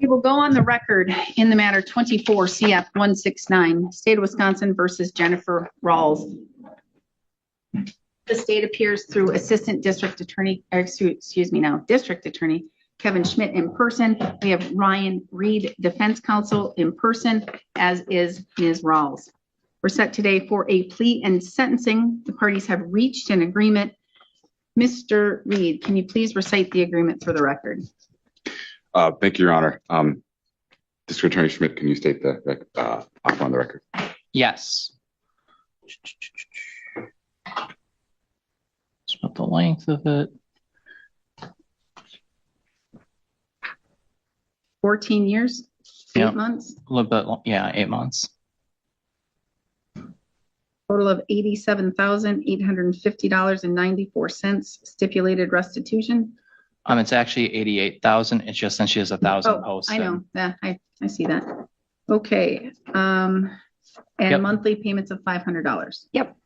We will go on the record in the matter 24 CF 169, State of Wisconsin versus Jennifer Rawls. The state appears through Assistant District Attorney, District Attorney Kevin Schmidt in person. We have Ryan Reed, Defense Counsel, in person, as is Ms. Rawls. We're set today for a plea and sentencing. The parties have reached an agreement. Mr. Reed, can you please recite the agreement for the record? Thank you, Your Honor. District Attorney Schmidt, can you state the offer on the record? Yes. What the length of it? 14 years, 8 months. A little bit, yeah, 8 months. Total of $87,850.94. Stipulated restitution. It's actually 88,000. It's just since she has 1,000 posts. I know that. I see that. Okay. And monthly payments of $500. Yep.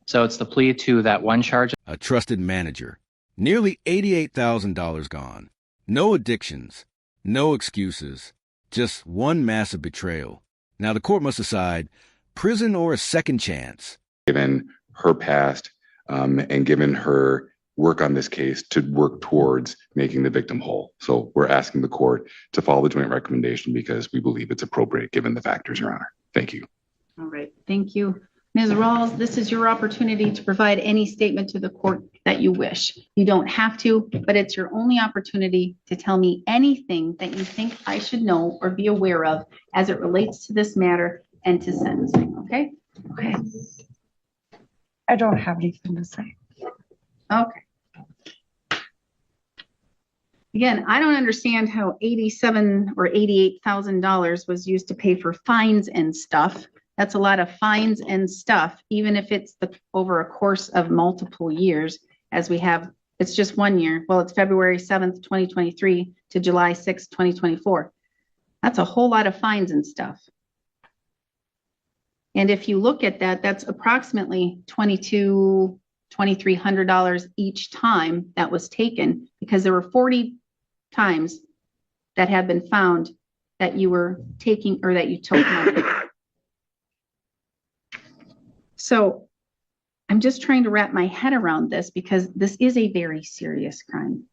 So it's the plea to that one charge. A trusted manager. Nearly $88,000 gone. No addictions. No excuses. Just one massive betrayal. Now the court must decide prison or a second chance. Given her past and given her work on this case to work towards making the victim whole. So we're asking the court to follow the joint recommendation because we believe it's appropriate given the factors, Your Honor. Thank you. All right. Thank you. Ms. Rawls, this is your opportunity to provide any statement to the court that you wish. You don't have to, but it's your only opportunity to tell me anything that you think I should know or be aware of as it relates to this matter and to sentencing, okay? Okay. I don't have anything to say. Okay. Again, I don't understand how $87,000 or $88,000 was used to pay for fines and stuff. That's a lot of fines and stuff, even if it's over a course of multiple years, as we have. It's just 1 year. Well, it's February 7th, 2023 to July 6th, 2024. That's a whole lot of fines and stuff. And if you look at that, that's approximately $2,300 each time that was taken, because there were 40 times that have been found that you were taking or that you took money. So I'm just trying to wrap my head around this because this is a very serious crime.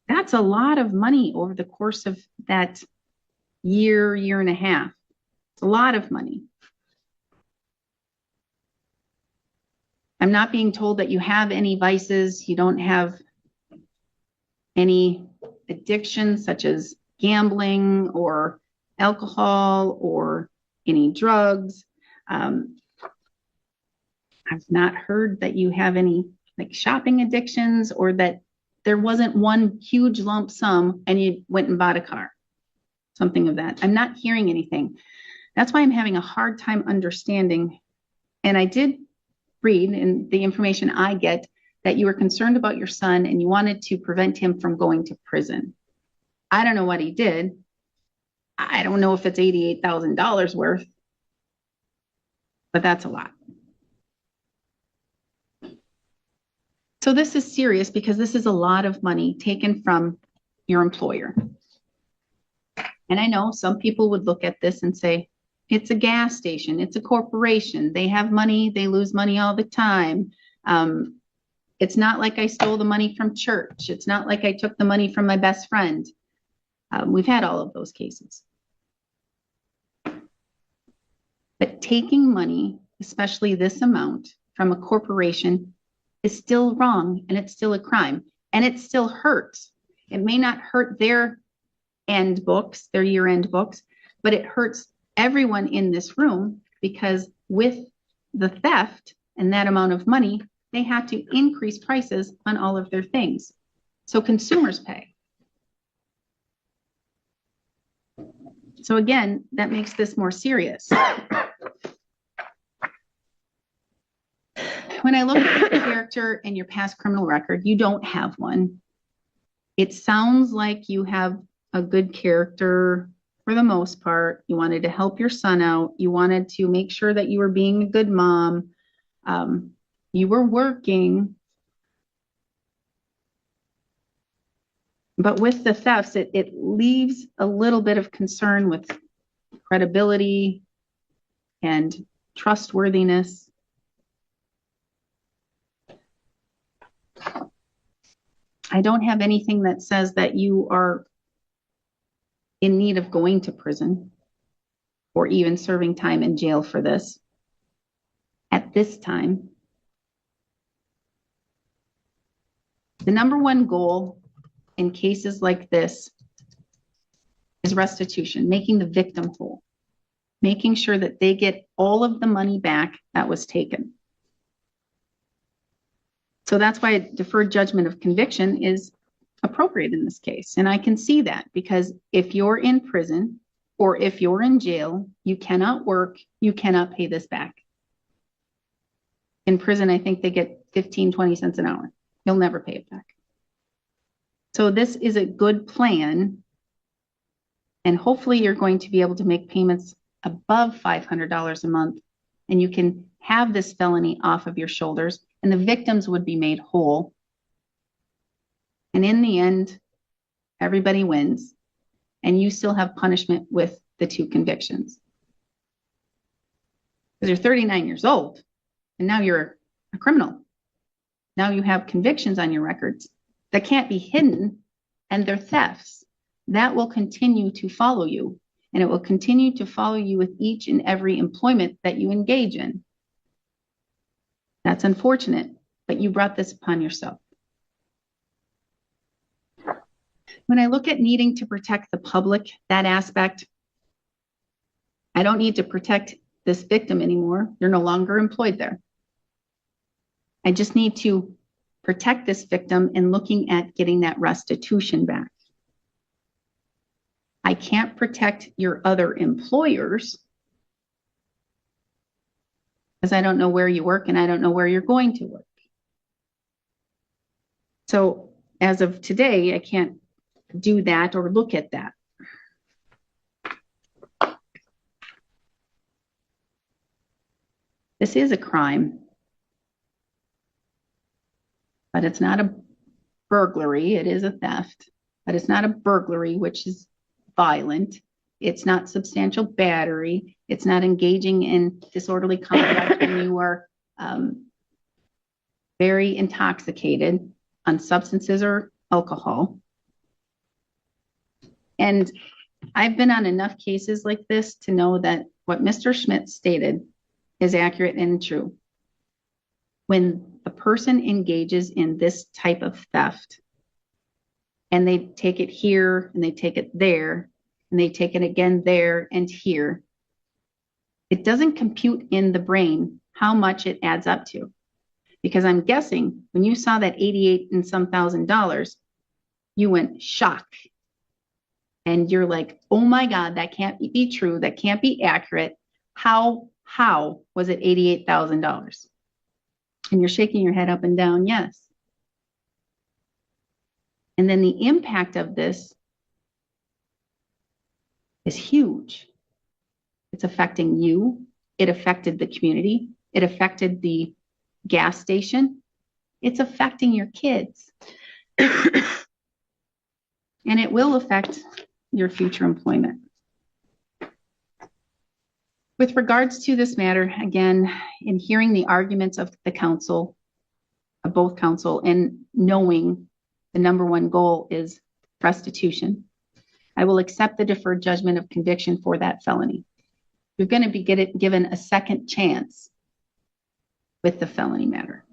That's a lot of money over the course of that year and a half. It's a lot of money. I'm not being told that you have any vices. You don't have any addictions such as gambling or alcohol or any drugs. I've not heard that you have any like shopping addictions or that there wasn't one huge lump sum and you went and bought a car, something of that. I'm not hearing anything. That's why I'm having a hard time understanding. And I did read in the information I get that you were concerned about your son and you wanted to prevent him from going to prison. I don't know what he did. I don't know if it's $88,000 worth, but that's a lot. So this is serious because this is a lot of money taken from your employer. And I know some people would look at this and say, it's a gas station, it's a corporation, they have money, they lose money all the time. It's not like I stole the money from church. It's not like I took the money from my best friend. We've had all of those cases. But taking money, especially this amount from a corporation, is still wrong, and it's still a crime, and it still hurts. It may not hurt their end books, their year-end books, but it hurts everyone in this room because with the theft and that amount of money, they have to increase prices on all of their things. So consumers pay. So again, that makes this more serious. When I look at your character and your past criminal record, you don't have one. It sounds like you have a good character for the most part. You wanted to help your son out. You wanted to make sure that you were being a good mom. You were working. But with the thefts, it leaves a little bit of concern with credibility and trustworthiness. I don't have anything that says that you are in need of going to prison or even serving time in jail for this at this time. The number one goal in cases like this is restitution, making the victim whole, making sure that they get all of the money back that was taken. So that's why deferred judgment of conviction is appropriate in this case. And I can see that because if you're in prison or if you're in jail, you cannot work, you cannot pay this back. In prison, I think they get 15, 20 cents an hour. You'll never pay it back. So this is a good plan. And hopefully you're going to be able to make payments above $500 a month, and you can have this felony off of your shoulders, and the victims would be made whole. And in the end, everybody wins, and you still have punishment with the 2 convictions. Because you're 39 years old, and now you're a criminal. Now you have convictions on your records that can't be hidden, and they're thefts. That will continue to follow you, and it will continue to follow you with each and every employment that you engage in. That's unfortunate, but you brought this upon yourself. When I look at needing to protect the public, that aspect, I don't need to protect this victim anymore. You're no longer employed there. I just need to protect this victim in looking at getting that restitution back. I can't protect your other employers because I don't know where you work and I don't know where you're going to work. So as of today, I can't do that or look at that. This is a crime, but it's not a burglary. It is a theft, but it's not a burglary, which is violent. It's not substantial battery. It's not engaging in disorderly conduct when you are very intoxicated on substances or alcohol. And I've been on enough cases like this to know that what Mr. Schmidt stated is accurate and true. When a person engages in this type of theft, and they take it here and they take it there and they take it again there and here, it doesn't compute in the brain how much it adds up to. Because I'm guessing when you saw that 88 and some $1,000, you went shock. And you're like, oh my God, that can't be true. That can't be accurate. How was it $88,000? And you're shaking your head up and down, yes. And then the impact of this is huge. It's affecting you. It affected the community. It affected the gas station. It's affecting your kids. And it will affect your future employment. With regards to this matter, again, in hearing the arguments of the counsel, of both counsel, and knowing the number one goal is restitution, I will accept the deferred judgment of conviction for that felony. You're going to be given a second chance with the felony matter.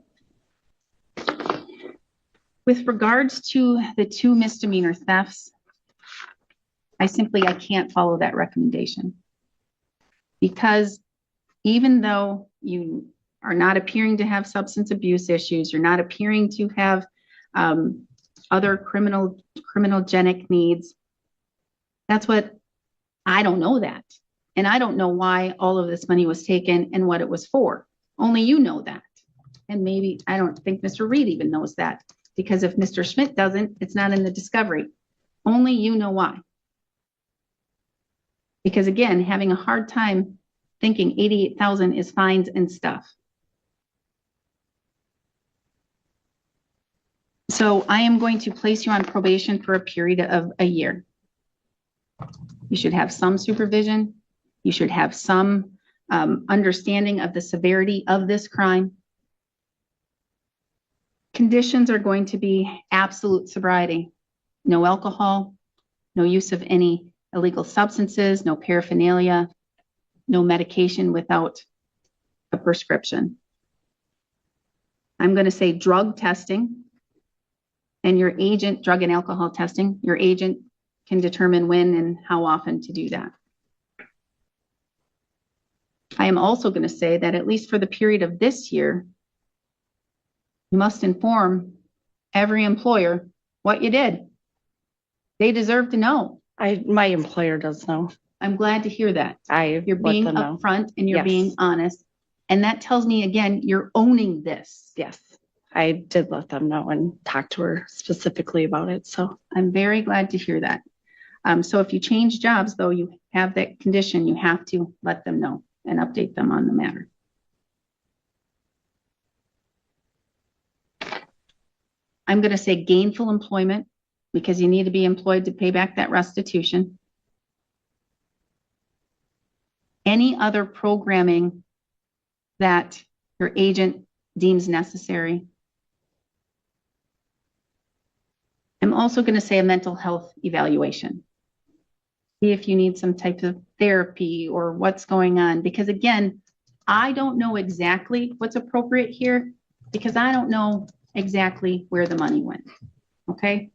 With regards to the 2 misdemeanor thefts, I can't follow that recommendation. Because even though you are not appearing to have substance abuse issues, you're not appearing to have other criminogenic needs, that's what, I don't know that. And I don't know why all of this money was taken and what it was for. Only you know that. And maybe, I don't think Mr. Reed even knows that. Because if Mr. Schmidt doesn't, it's not in the discovery. Only you know why. Because again, having a hard time thinking 88,000 is fines and stuff. So I am going to place you on probation for a period of a year. You should have some supervision. You should have some understanding of the severity of this crime. Conditions are going to be absolute sobriety, no alcohol, no use of any illegal substances, no paraphernalia, no medication without a prescription. I'm going to say drug testing, and your agent, drug and alcohol testing, your agent can determine when and how often to do that. I am also going to say that at least for the period of this year, you must inform every employer what you did. They deserve to know. My employer does know. I'm glad to hear that. You're Let being them know. upfront and you're Yes. being honest. And that tells me, again, you're owning this. Yes, I did let them know and talk to her specifically about it. So I'm very glad to hear that. So if you change jobs, though, you have that condition, you have to let them know and update them on the matter. I'm going to say gainful employment because you need to be employed to pay back that restitution. Any other programming that your agent deems necessary. I'm also going to say a mental health evaluation. See if you need some type of therapy or what's going on. Because again, I don't know exactly what's appropriate here because I don't know exactly where the money went. Okay.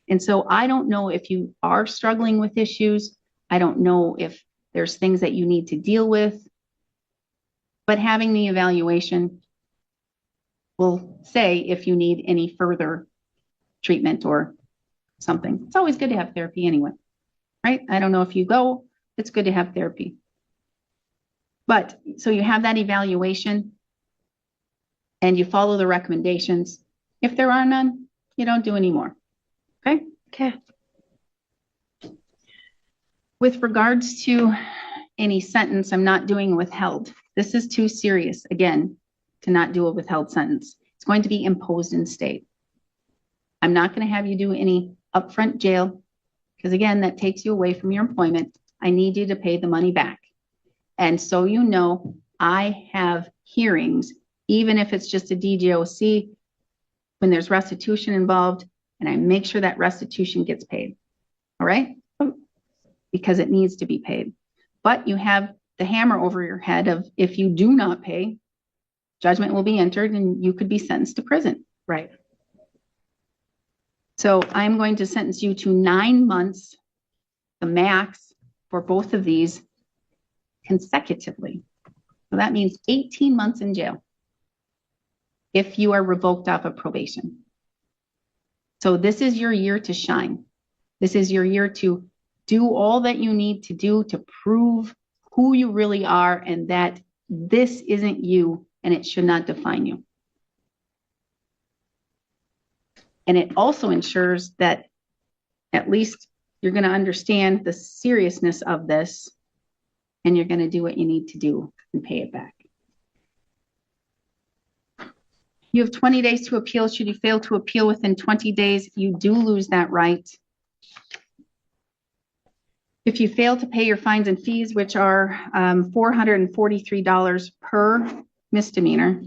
And so I don't know if you are struggling with issues. I don't know if there's things that you need to deal with. But having the evaluation will say if you need any further treatment or something. It's always good to have therapy anyway, right? I don't know if you go, it's good to have therapy. But so you have that evaluation and you follow the recommendations. If there are none, you don't do any more. Okay? okay. With regards to any sentence, I'm not doing withheld. This is too serious, again, to not do a withheld sentence. It's going to be imposed in state. I'm not going to have you do any upfront jail because, again, that takes you away from your employment. I need you to pay the money back. And so you know, I have hearings, even if it's just a DJOC, when there's restitution involved, and I make sure that restitution gets paid. All right? Because it needs to be paid. But you have the hammer over your head of if you do not pay, judgment will be entered and you could be sentenced to prison. Right. So I'm going to sentence you to 9 months, the max for both of these consecutively. So that means 18 months in jail if you are revoked off of probation. So this is your year to shine. This is your year to do all that you need to do to prove who you really are and that this isn't you and it should not define you. And it also ensures that at least you're going to understand the seriousness of this and you're going to do what you need to do and pay it back. You have 20 days to appeal. Should you fail to appeal within 20 days, you do lose that right. If you fail to pay your fines and fees, which are $443 per misdemeanor,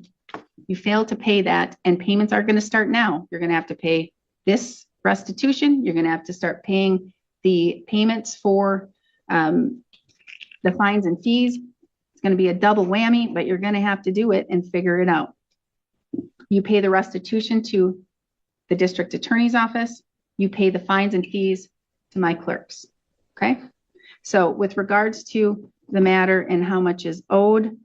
you fail to pay that, and payments are going to start now. You're going to have to pay this restitution. You're going to have to start paying the payments for the fines and fees. It's going to be a double whammy, but you're going to have to do it and figure it out. You pay the restitution to the district attorney's office. You pay the fines and fees to my clerks. Okay. So with regards to the matter and how much is owed,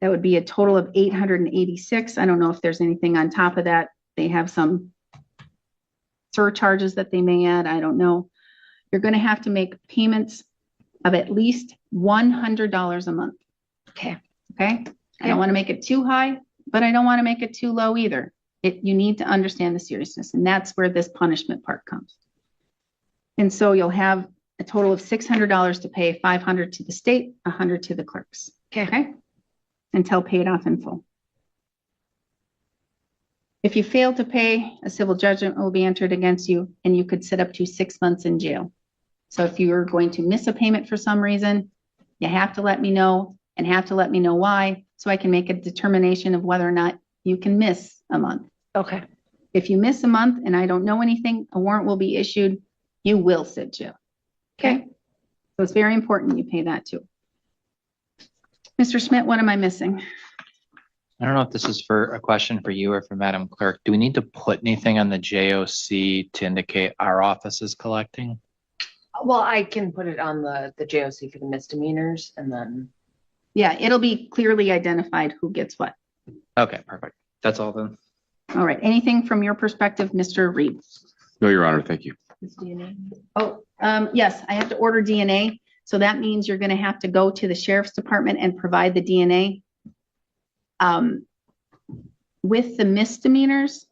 that would be a total of $886. I don't know if there's anything on top of that. They have some surcharges that they may add. I don't know. You're going to have to make payments of at least $100 a month. Okay. Okay. I don't want to make it too high, but I don't want to make it too low either. You need to understand the seriousness, and that's where this punishment part comes. And so you'll have a total of $600 to pay, $500 to the state, $100 to the clerks. Okay. Until paid off in full. If you fail to pay, a civil judgment will be entered against you and you could sit up to 6 months in jail. So if you're going to miss a payment for some reason, you have to let me know and have to let me know why, so I can make a determination of whether or not you can miss a month. Okay. If you miss a month and I don't know anything, a warrant will be issued. You will sit jail. Okay? So it's very important you pay that too. Mr. Schmidt, what am I missing? I don't know if this is for a question for you or for Madam Clerk. Do we need to put anything on the JOC to indicate our office is collecting? Well, I can put it on the JOC for the misdemeanors and then. Yeah, it'll be clearly identified who gets what. Okay, perfect. That's all then. All right. Anything from your perspective, Mr. Reed? No, Your Honor, thank you. Oh, yes, I have to order DNA. So that means you're going to have to go to the sheriff's department and provide the DNA. With the misdemeanors,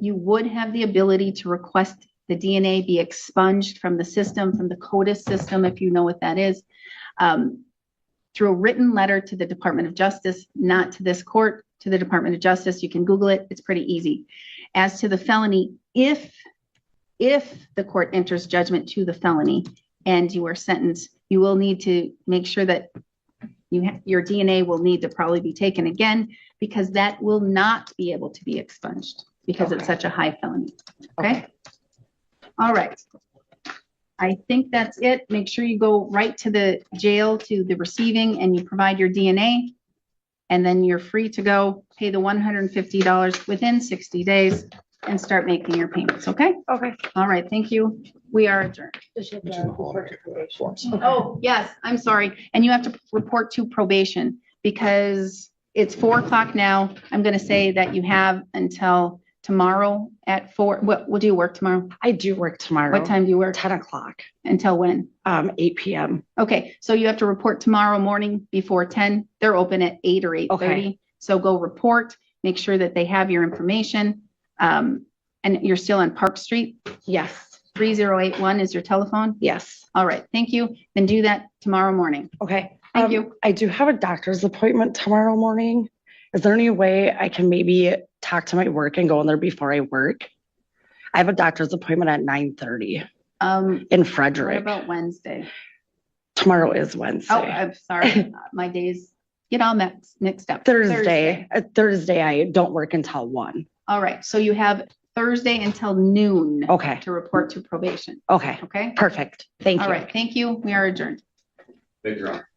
you would have the ability to request the DNA be expunged from the system, from the CODIS system, if you know what that is, through a written letter to the Department of Justice, not to this court, to the Department of Justice. You can Google it. It's pretty easy. As to the felony, if the court enters judgment to the felony and you are sentenced, you will need to make sure that your DNA will need to probably be taken again, because that will not be able to be expunged because it's such a high felony. Okay? All right. I think that's it. Make sure you go right to the jail, to the receiving, and you provide your DNA, and then you're free to go pay the $150 within 60 days and start making your payments. Okay? Okay. All right. Thank you. We are adjourned. Oh, yes, I'm sorry. And you have to report to probation because it's 4 o'clock now. I'm going to say that you have until tomorrow at 4. What do you work tomorrow? I do work tomorrow. What time do you work? 10 o'clock. Until when? 8 p.m. Okay, so you have to report tomorrow morning before 10. They're open at 8 or 8:30. Okay. So go report, make sure that they have your information. And you're still on Park Street. Yes. 3081 is your telephone. Yes. All right, thank you. Then do that tomorrow morning. Okay. Thank you. I do have a doctor's appointment tomorrow morning. Is there any way I can maybe talk to my work and go in there before I work? I have a doctor's appointment at 9:30 in What Frederick. about Wednesday? Tomorrow is Wednesday. Oh, I'm sorry. My days get all mixed up. Thursday. Thursday, I don't work until 1. All right, so you have Thursday until noon Okay. to report to probation. Okay. Okay? Perfect. Thank you. All right, thank you. We are adjourned. Thank you, Your Honor.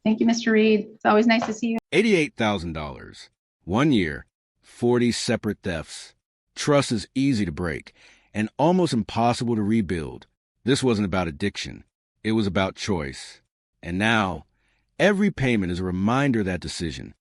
Thank you, Mr. Reed. It's always nice to see you. $88,000. 1 year, 40 separate thefts. Trust is easy to break and almost impossible to rebuild. This wasn't about addiction. It was about choice. And now, every payment is a reminder of that decision.